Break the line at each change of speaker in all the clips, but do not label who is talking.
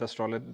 $10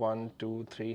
1 2 3